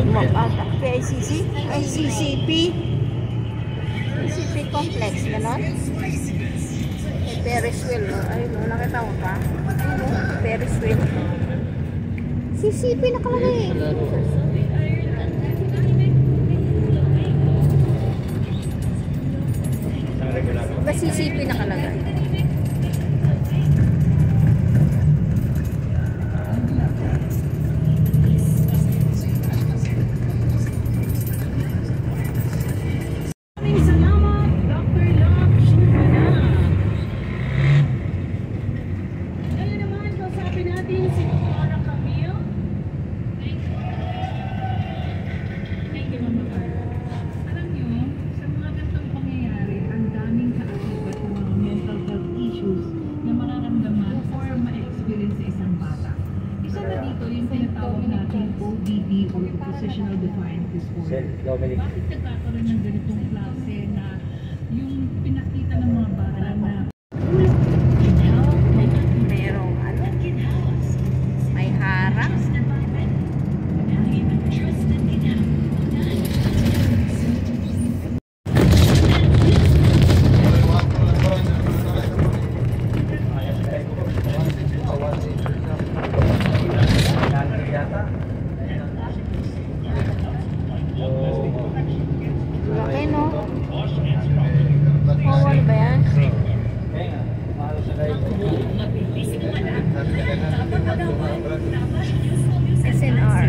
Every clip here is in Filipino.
PICC? Ay, CCP. CCP Complex, gano'n? May Ferris wheel. Ay, nakita ko pa. Ferris wheel. CCP nakalagay. Ba CCP nakalagay? Positional defiant disorder. Bakit nagkakaroon ng ganitong klase na yung pinakita ng mga bata na merong ano? May harang. Laki, no? Oh, ano ba yan? SNR.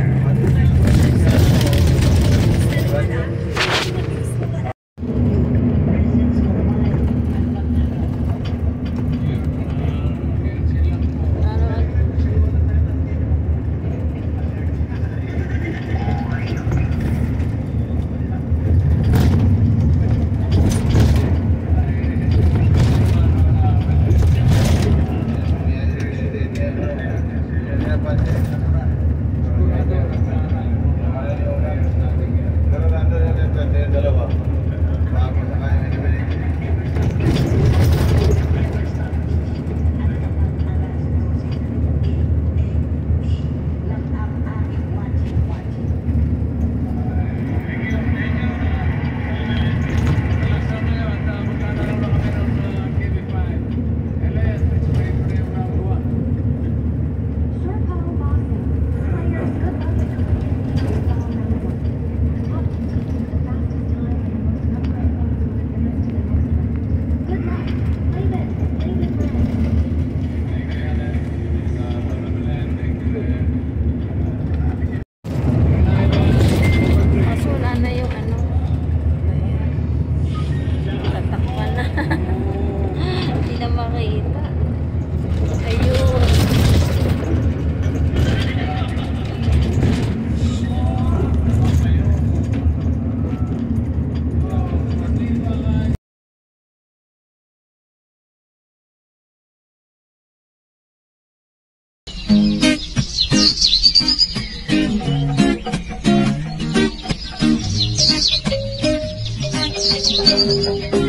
Thank you.